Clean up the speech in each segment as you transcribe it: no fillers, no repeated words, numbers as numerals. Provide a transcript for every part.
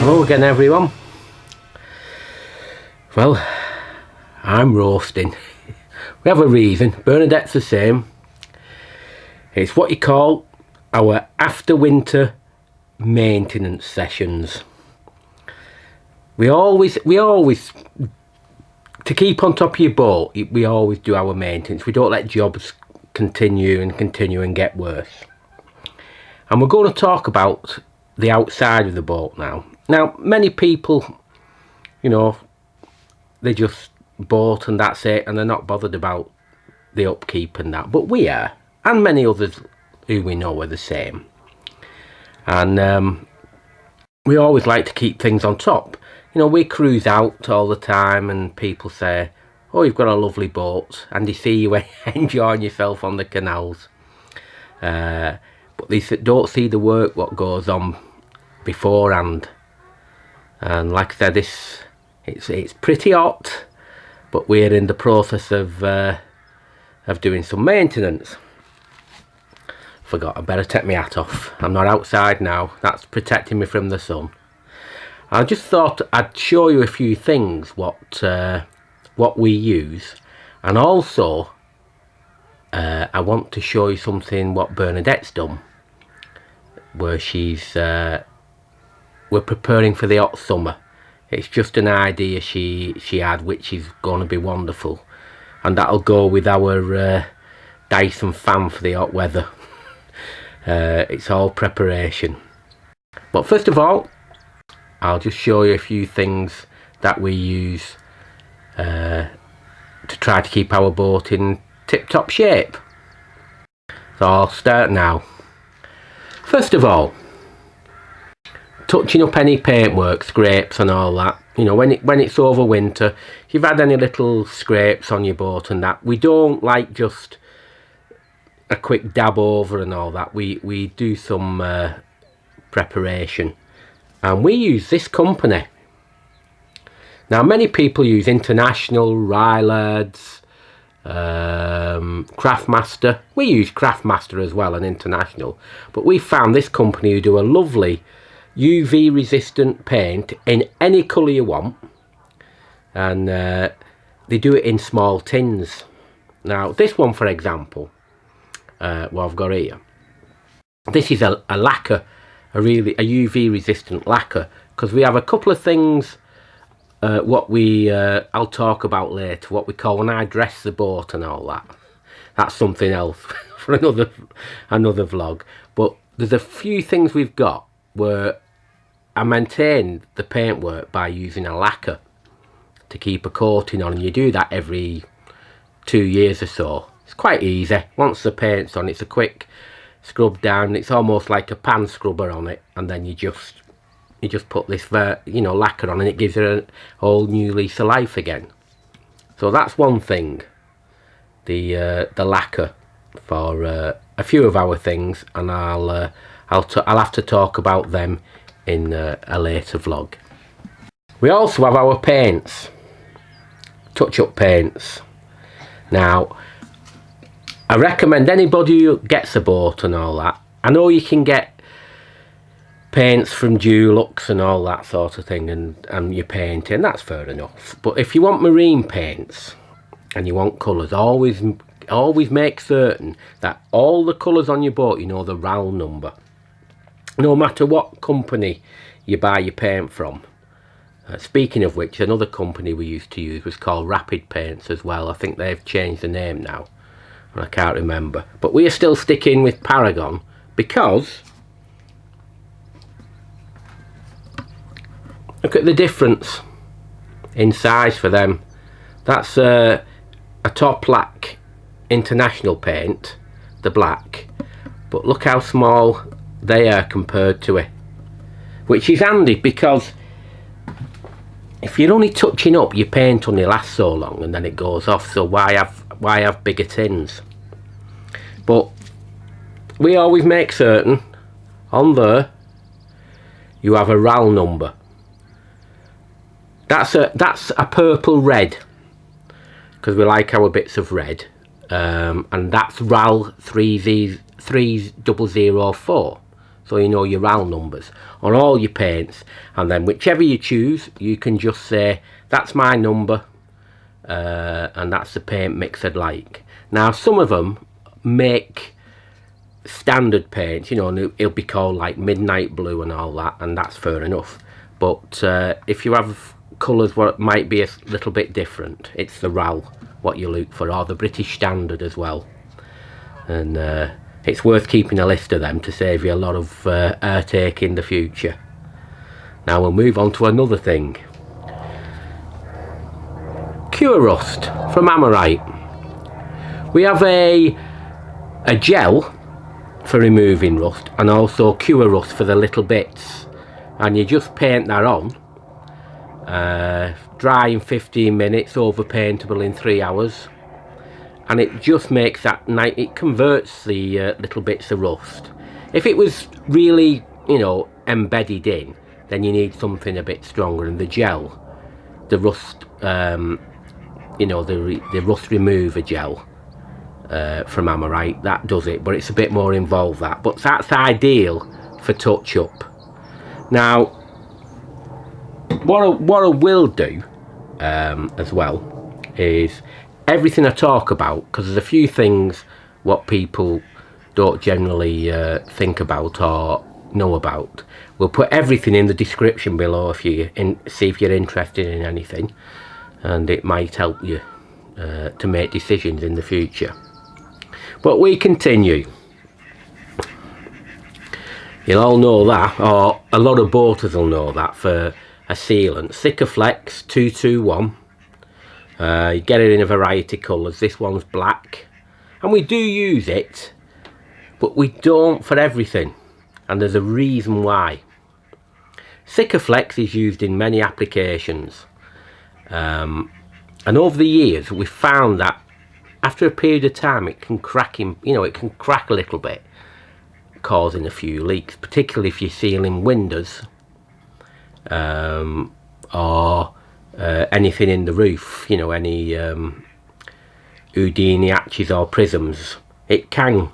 Hello again everyone. Well, I'm roasting. We have a reason. Bernadette's the same. It's what you call our after winter maintenance sessions. We always to keep on top of your boat, we always do our maintenance. We don't let jobs continue and get worse. And we're going to talk about the outside of the boat now. Now, many people, you know, they just boat and that's it, and they're not bothered about the upkeep and that. But we are, and many others who we know are the same. And we always like to keep things on top. You know, we cruise out all the time and people say, oh, you've got a lovely boat, and they see you enjoying yourself on the canals. But they don't see the work what goes on beforehand. And like I said, it's pretty hot, but we're in the process of doing some maintenance. Forgot, I better take my hat off. I'm not outside now. That's protecting me from the sun. I just thought I'd show you a few things what we use, and also I want to show you something what Bernadette's done, where we're preparing for the hot summer. It's just an idea she had, which is going to be wonderful, and that'll go with our Dyson fan for the hot weather. It's all preparation. But first of all, I'll just show you a few things that we use to try to keep our boat in tip-top shape. So I'll start now. First of all, touching up any paintwork, scrapes and all that. You know, when it's over winter, if you've had any little scrapes on your boat and that, we don't like just a quick dab over and all that. We do some preparation, and we use this company. Now, many people use International, Rylards, Craftmaster. We use Craftmaster as well and International, but we found this company who do a lovely UV resistant paint in any colour you want, and they do it in small tins. Now, this one, for example, what I've got here, this is a lacquer, a UV resistant lacquer, because we have a couple of things what I'll talk about later, what we call when I dress the boat and all that. That's something else for another vlog. But there's a few things we've got where I maintain the paintwork by using a lacquer to keep a coating on, and you do that every 2 years or so. It's quite easy. Once the paint's on, it's a quick scrub down. It's almost like a pan scrubber on it, and then you just put this lacquer on, and it gives it a whole new lease of life again. So that's one thing, the lacquer for a few of our things, and I'll have to talk about them in a later vlog. We also have our paints, touch-up paints. Now, I recommend anybody who gets a boat and all that, I know you can get paints from Dulux and all that sort of thing, and you paint it, and that's fair enough. But if you want marine paints and you want colours, always make certain that all the colours on your boat, you know the RAL number. No matter what company you buy your paint from. Speaking of which, another company we used to use was called Rapid Paints as well. I think they've changed the name now, and I can't remember. But we are still sticking with Paragon, because look at the difference in size for them. That's a top black International paint, the black, but look how small they are compared to it, which is handy, because if you're only touching up, your paint only lasts so long and then it goes off. So why have bigger tins? But we always make certain on there you have a RAL number. That's a purple red, because we like our bits of red, and that's RAL 3004. So so you know your RAL numbers on all your paints, and then whichever you choose, you can just say that's my number, and that's the paint mix I'd like. Now some of them make standard paints, you know, and it'll be called like midnight blue and all that, and that's fair enough. But if you have colours what might be a little bit different, it's the RAL what you look for, or the British Standard as well. And it's worth keeping a list of them to save you a lot of airtake in the future. Now we'll move on to another thing. Cure Rust from Amorite. We have a gel for removing rust, and also Cure Rust for the little bits, and you just paint that on, dry in 15 minutes, over paintable in 3 hours, and it just makes that night, it converts the little bits of rust. If it was really, you know, embedded in, then you need something a bit stronger, and the gel, the rust, you know, the rust remover gel from Amorite, that does it, but it's a bit more involved, that, but that's ideal for touch up. Now what I will do as well is everything I talk about, because there's a few things what people don't generally think about or know about. We'll put everything in the description below if you see if you're interested in anything, and it might help you to make decisions in the future. But we continue. You'll all know that, or a lot of boaters will know that, for a sealant, Sikaflex 221. You get it in a variety of colours. This one's black, and we do use it, but we don't for everything, and there's a reason why. Sikaflex is used in many applications, and over the years we found that after a period of time it can crack in, you know, it can crack a little bit, causing a few leaks, particularly if you're sealing windows or anything in the roof, you know, any Houdini hatches or prisms. It can,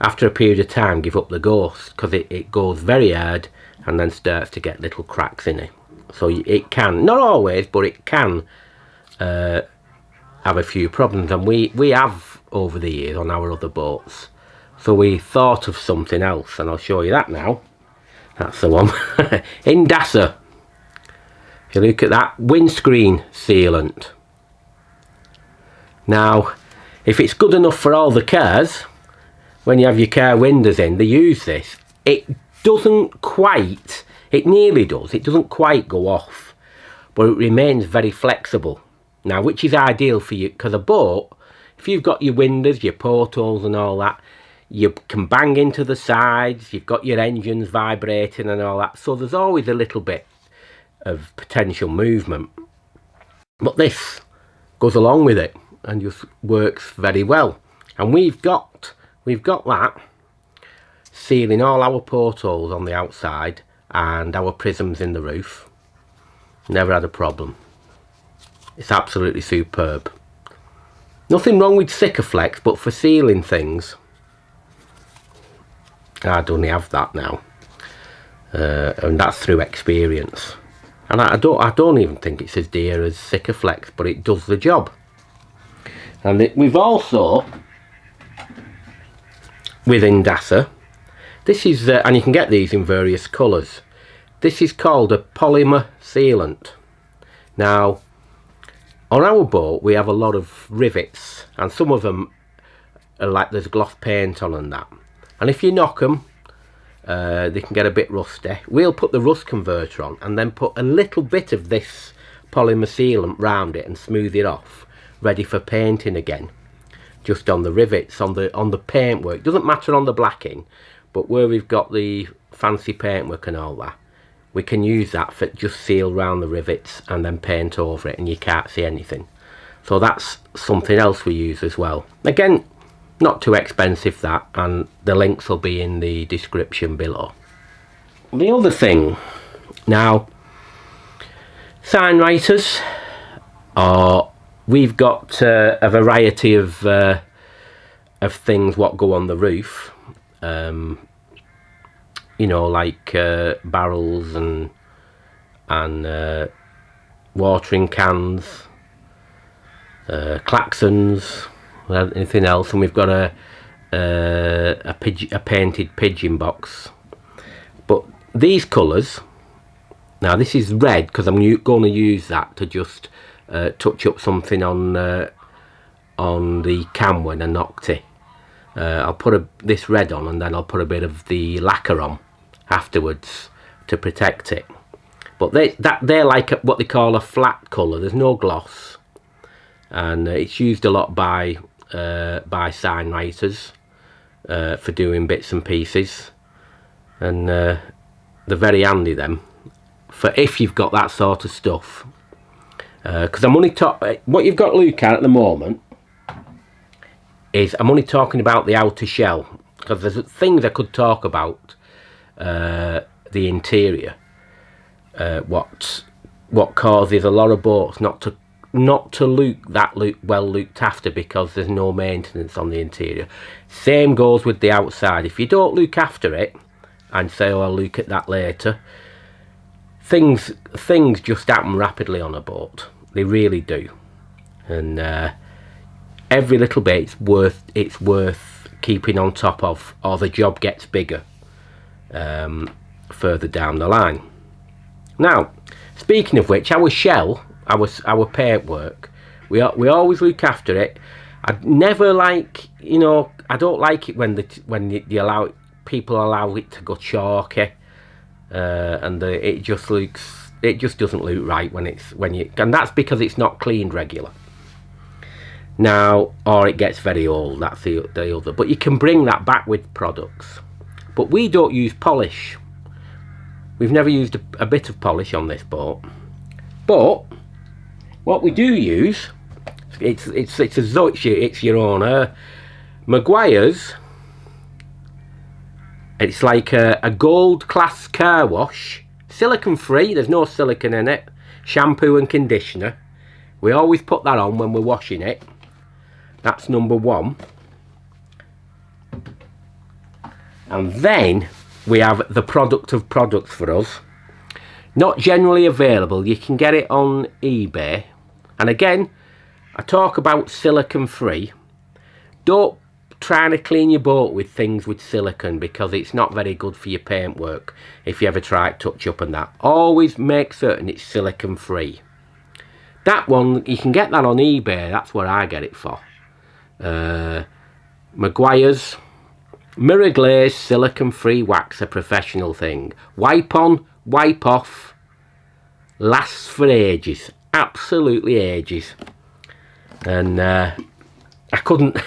after a period of time, give up the ghost, because it goes very hard and then starts to get little cracks in it. So it can, not always, but it can have a few problems, and we have over the years on our other boats. So we thought of something else, and I'll show you that now. That's the one. Indasa. If you look at that, windscreen sealant. Now if it's good enough for all the cars, when you have your car windows in, they use this. It doesn't quite, it nearly does, it doesn't quite go off, but it remains very flexible. Now, which is ideal for you, because a boat, if you've got your windows, your portholes and all that, you can bang into the sides, you've got your engines vibrating and all that, so there's always a little bit of potential movement. But this goes along with it and just works very well. And we've got that sealing all our portholes on the outside and our prisms in the roof. Never had a problem. It's absolutely superb. Nothing wrong with Sikaflex, but for sealing things, I'd only have that now, and that's through experience. And I don't even think it's as dear as Sikaflex, but it does the job. And we've also, with Indasa, this is, and you can get these in various colours. This is called a polymer sealant. Now, on our boat we have a lot of rivets, and some of them are like there's gloss paint on and that. And if you knock them, they can get a bit rusty. We'll put the rust converter on and then put a little bit of this polymer sealant round it and smooth it off, ready for painting again. Just on the rivets, on the paintwork. Doesn't matter on the blacking, but where we've got the fancy paintwork and all that, we can use that for just seal round the rivets and then paint over it, and you can't see anything. So that's something else we use as well. Again, not too expensive that, and the links will be in the description below. The other thing, now, sign writers, we've got a variety of things what go on the roof. you know, like barrels and watering cans, claxons, anything else. And we've got a painted pigeon box. But these colours, now this is red because I'm going to use that to just touch up something on the camwin and Nocti. I'll put this red on, and then I'll put a bit of the lacquer on afterwards to protect it. But they're like what they call a flat colour. There's no gloss, and it's used a lot by sign writers for doing bits and pieces, and they're very handy them for if you've got that sort of stuff. Because I'm only what you've got to look at the moment is I'm only talking about the outer shell, because there's things I could talk about the interior, what causes a lot of boats not to look well looked after because there's no maintenance on the interior. Same goes with the outside. If you don't look after it and say, oh, I'll look at that later, things just happen rapidly on a boat. They really do. And every little bit it's worth keeping on top of, or the job gets bigger further down the line. Now, speaking of which, our shell, our paintwork, we always look after it. I never like, you know, I don't like it when people allow it to go chalky, and it just doesn't look right and that's because it's not cleaned regular. Now, or it gets very old. That's the other. But you can bring that back with products. But we don't use polish. We've never used a bit of polish on this boat. But what we do use, it's your own. Maguire's. It's like a gold class car wash, silicone free. There's no silicone in it. Shampoo and conditioner. We always put that on when we're washing it. That's number one. And then we have the product of products for us. Not generally available. You can get it on eBay. And again, I talk about silicone free. Don't try to clean your boat with things with silicone, because it's not very good for your paintwork if you ever try to touch up and that. Always make certain it's silicone free. That one, you can get that on eBay. That's where I get it for. Maguire's mirror glaze silicone free wax, a professional thing. Wipe on, wipe off, lasts for ages, absolutely ages. And I couldn't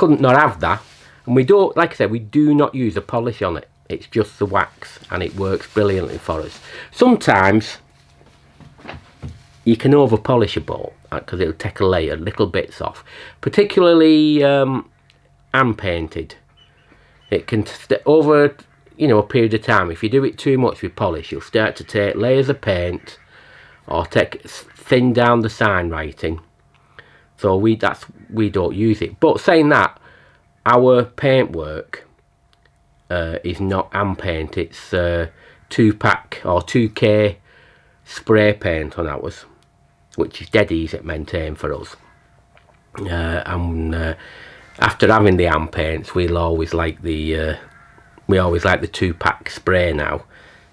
not have that. And we don't, like I said, we do not use a polish on it. It's just the wax, and it works brilliantly for us. Sometimes you can over polish a boat because it'll take a layer, little bits off, particularly hand painted. It can over, you know, a period of time. If you do it too much with polish, you'll start to take layers of paint or thin down the sign writing. So we don't use it. But saying that, our paintwork is not hand paint. It's 2-pack or 2K spray paint on ours, which is dead easy to maintain for us. After having the hand paints, we always like the 2-pack spray now,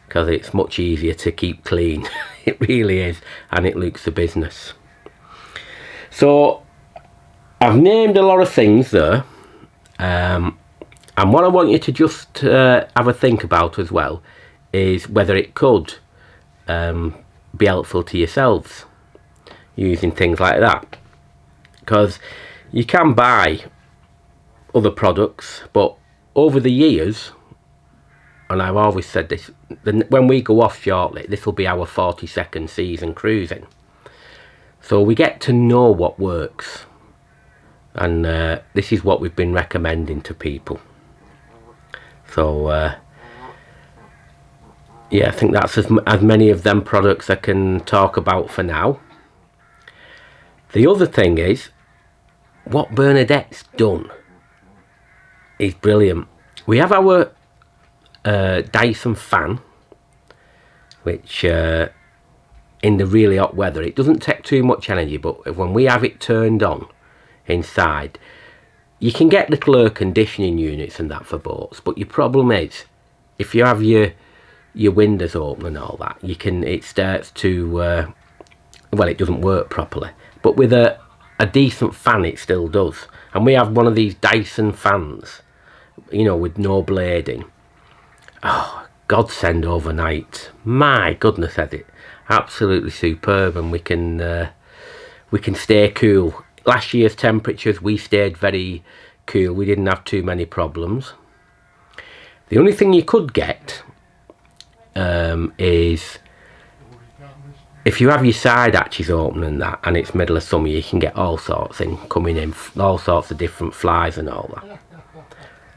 because it's much easier to keep clean. It really is, and it looks the business. So I've named a lot of things there, and what I want you to just have a think about as well is whether it could be helpful to yourselves using things like that, because you can buy other products, but over the years, and I've always said this, when we go off shortly, this will be our 42nd season cruising, so we get to know what works, and this is what we've been recommending to people. So yeah, I think that's as many of them products I can talk about for now. The other thing is, what Bernadette's done is brilliant. We have our Dyson fan, which in the really hot weather, it doesn't take too much energy, but when we have it turned on inside, you can get little air conditioning units and that for boats, but your problem is, if you have your windows open and all that, it starts to well, it doesn't work properly. But with a decent fan, it still does. And we have one of these Dyson fans, you know, with no blading. Oh, godsend overnight. My goodness, has it absolutely superb, and we can stay cool. Last year's temperatures, we stayed very cool. We didn't have too many problems. The only thing you could get is if you have your side hatches open and that, and it's middle of summer, you can get all sorts coming in, all sorts of different flies and all that.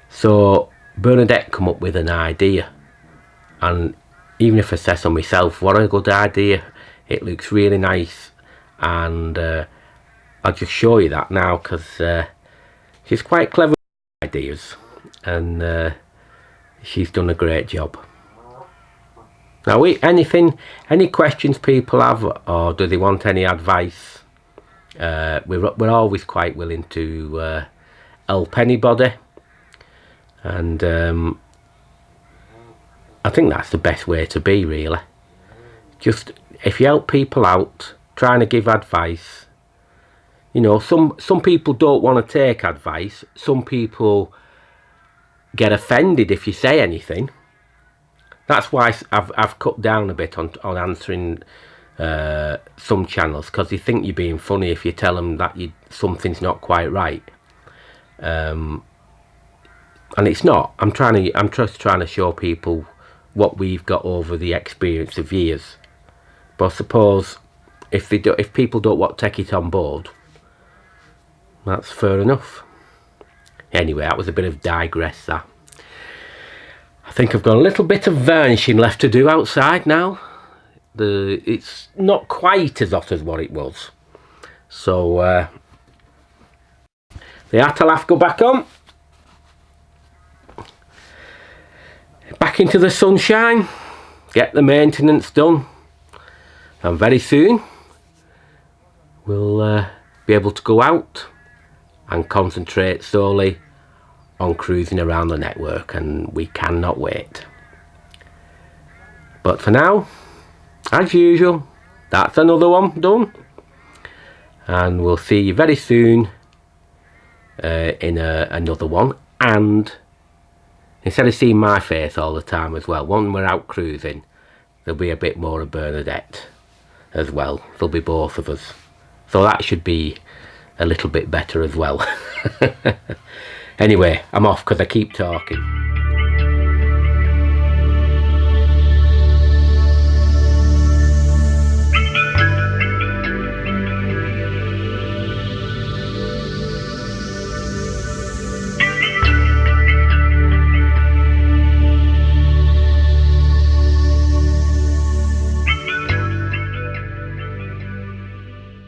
So Bernadette come up with an idea, and even if I say so myself, what a good idea. It looks really nice, and I'll just show you that now, because she's quite clever with ideas, and she's done a great job. Now, any questions people have, or do they want any advice, we're always quite willing to help anybody, and I think that's the best way to be, really. Just, if you help people out, trying to give advice, you know, some people don't want to take advice. Some people get offended if you say anything. That's why I've cut down a bit on answering some channels, because they think you're being funny if you tell them that something's not quite right, and it's not. I'm just trying to show people what we've got over the experience of years. But I suppose if people don't want to take it on board, that's fair enough. Anyway, that was a bit of digress, that. I think I've got a little bit of varnishing left to do outside now. It's not quite as hot as what it was. So the Atalaf go back on. Back into the sunshine. Get the maintenance done. And very soon we'll be able to go out and concentrate solely on cruising around the network, and we cannot wait. But for now, as usual, that's another one done, and we'll see you very soon in another one. And instead of seeing my face all the time as well, when we're out cruising, there'll be a bit more of Bernadette as well. There'll be both of us, so that should be a little bit better as well. Anyway, I'm off because I keep talking.